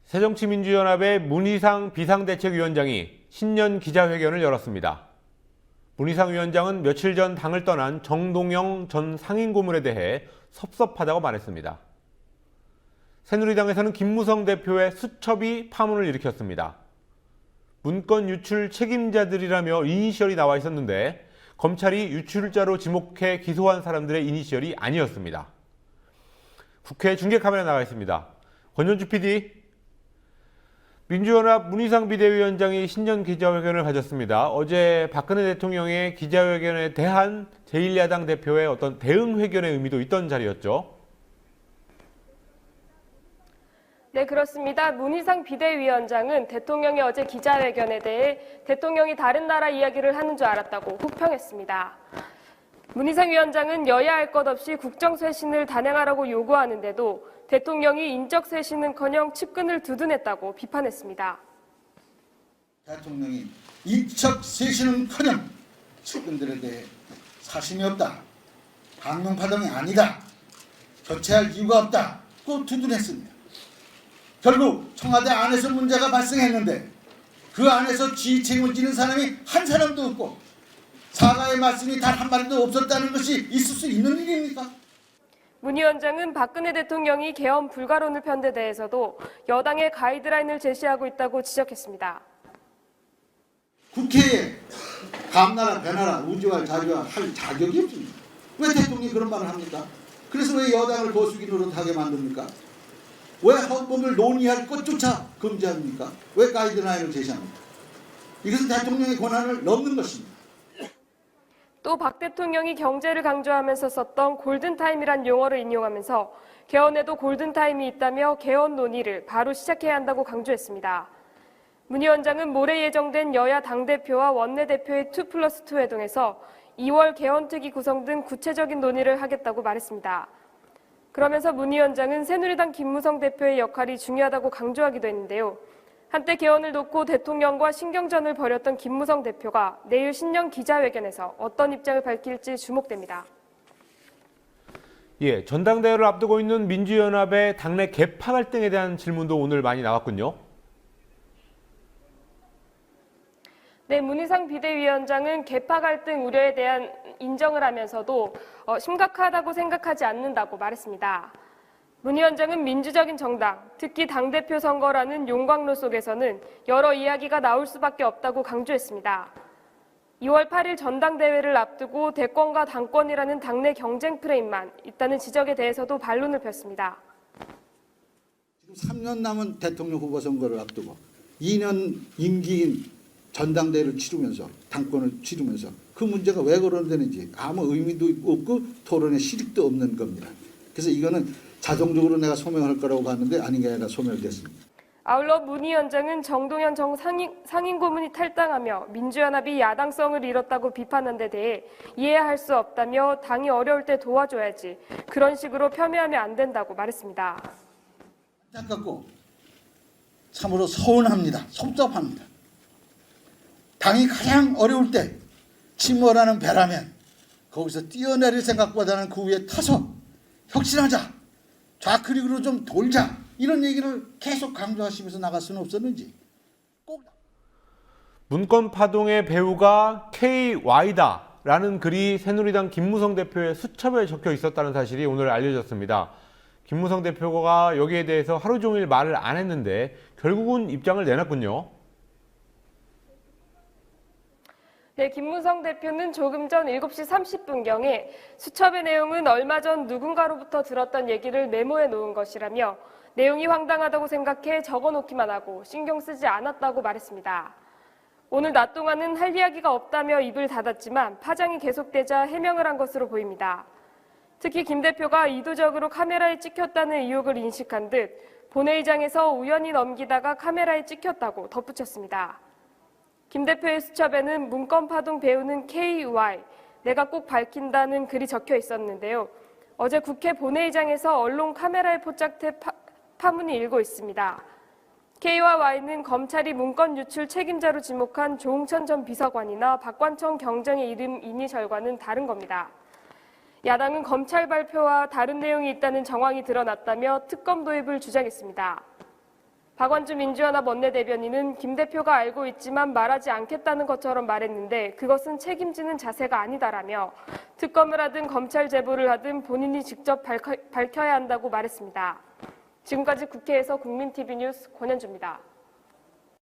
새정치민주연합의 문희상 비상대책위원장이 신년 기자회견을 열었습니다. 문희상 위원장은 며칠 전 당을 떠난 정동영 전 상임고문에 대해 섭섭하다고 말했습니다. 새누리당에서는 김무성 대표의 수첩이 파문을 일으켰습니다. 문건 유출 책임자들이라며 이니셜이 나와 있었는데 검찰이 유출자로 지목해 기소한 사람들의 이니셜이 아니었습니다. 국회 중계카메라 나가 있습니다. 권현주 PD. 민주연합 문희상 비대위원장이 신년 기자회견을 가졌습니다. 어제 박근혜 대통령의 기자회견에 대한 제1야당 대표의 어떤 대응 회견의 의미도 있던 자리였죠. 네, 그렇습니다. 문희상 비대위원장은 대통령이 어제 기자회견에 대해 대통령이 다른 나라 이야기를 하는 줄 알았다고 혹평했습니다. 문희상 위원장은 여야 할 것 없이 국정쇄신을 단행하라고 요구하는데도 대통령이 인적쇄신은커녕 측근을 두둔했다고 비판했습니다. 대통령이 인적쇄신은커녕 측근들에 대해 사심이 없다. 강령파동이 아니다. 교체할 이유가 없다. 또 두둔했습니다. 결국 청와대 안에서 문제가 발생했는데 그 안에서 지휘 책임을 지는 사람이 한 사람도 없고 사과의 말씀이 단 한마디도 없었다는 것이 있을 수 있는 일입니까? 문 위원장은 박근혜 대통령이 개헌 불가론을 편 데 대해서도 여당의 가이드라인을 제시하고 있다고 지적했습니다. 국회에 감나라, 배나라, 우지와 자주와 할 자격이 없습니다. 왜 대통령이 그런 말을 합니까? 그래서 왜 여당을 거수기 노릇하게 만듭니까? 왜 헌법을 논의할 것조차 금지합니까? 왜 가이드라인을 제시합니까? 이것은 대통령의 권한을 넘는 것입니다. 또 박 대통령이 경제를 강조하면서 썼던 골든타임이란 용어를 인용하면서 개헌에도 골든타임이 있다며 개헌 논의를 바로 시작해야 한다고 강조했습니다. 문 위원장은 모레 예정된 여야 당대표와 원내대표의 2+2 회동에서 2월 개헌특위 구성 등 구체적인 논의를 하겠다고 말했습니다. 그러면서 문 위원장은 새누리당 김무성 대표의 역할이 중요하다고 강조하기도 했는데요. 한때 개헌을 놓고 대통령과 신경전을 벌였던 김무성 대표가 내일 신년 기자회견에서 어떤 입장을 밝힐지 주목됩니다. 전당대회를 앞두고 있는 민주연합의 당내 개파 갈등에 대한 질문도 오늘 많이 나왔군요. 네, 문희상 비대위원장은 개파 갈등 우려에 대한 인정을 하면서도 심각하다고 생각하지 않는다고 말했습니다. 문 위원장은 민주적인 정당, 특히 당대표 선거라는 용광로 속에서는 여러 이야기가 나올 수밖에 없다고 강조했습니다. 2월 8일 전당대회를 앞두고 대권과 당권이라는 당내 경쟁 프레임만 있다는 지적에 대해서도 반론을 폈습니다. 지금 3년 남은 대통령 후보 선거를 앞두고 2년 임기인 전당대회를 치르면서 당권을 치르면서 그 문제가 왜 거론되는지 아무 의미도 없고 토론의 실익도 없는 겁니다. 그래서 이거는 자동적으로 내가 소명할 거라고 봤는데 아닌 게 아니라 소멸됐습니다. 아울러 문 위원장은 정동영 전 상임고문이 탈당하며 민주연합이 야당성을 잃었다고 비판한 데 대해 이해할 수 없다며 당이 어려울 때 도와줘야지 그런 식으로 폄훼하면 안 된다고 말했습니다. 안타깝고 참으로 서운합니다. 섭섭합니다. 당이 가장 어려울 때 침몰하는 배라면 거기서 뛰어내릴 생각보다는 그 위에 타서 혁신하자. 좌클릭으로 좀 돌자. 이런 얘기를 계속 강조하시면서 나갈 수는 없었는지. 꼭 문건 파동의 배우가 KY다라는 글이 새누리당 김무성 대표의 수첩에 적혀 있었다는 사실이 오늘 알려졌습니다. 김무성 대표가 여기에 대해서 하루 종일 말을 안 했는데 결국은 입장을 내놨군요. 네, 김무성 대표는 조금 전 7시 30분경에 수첩의 내용은 얼마 전 누군가로부터 들었던 얘기를 메모해 놓은 것이라며 내용이 황당하다고 생각해 적어놓기만 하고 신경 쓰지 않았다고 말했습니다. 오늘 낮 동안은 할 이야기가 없다며 입을 닫았지만 파장이 계속되자 해명을 한 것으로 보입니다. 특히 김 대표가 의도적으로 카메라에 찍혔다는 의혹을 인식한 듯 본회의장에서 우연히 넘기다가 카메라에 찍혔다고 덧붙였습니다. 김 대표의 수첩에는 문건 파동 배우는 KY, 내가 꼭 밝힌다는 글이 적혀 있었는데요. 어제 국회 본회의장에서 언론 카메라에 포착돼 파문이 일고 있습니다. K와 Y는 검찰이 문건 유출 책임자로 지목한 조응천 전 비서관이나 박관청 경정의 이름 이니셜과는 다른 겁니다. 야당은 검찰 발표와 다른 내용이 있다는 정황이 드러났다며 특검 도입을 주장했습니다. 박완주 민주연합 원내대변인은 김 대표가 알고 있지만 말하지 않겠다는 것처럼 말했는데 그것은 책임지는 자세가 아니다라며 특검을 하든 검찰 제보를 하든 본인이 직접 밝혀야 한다고 말했습니다. 지금까지 국회에서 국민TV 뉴스 권현주입니다.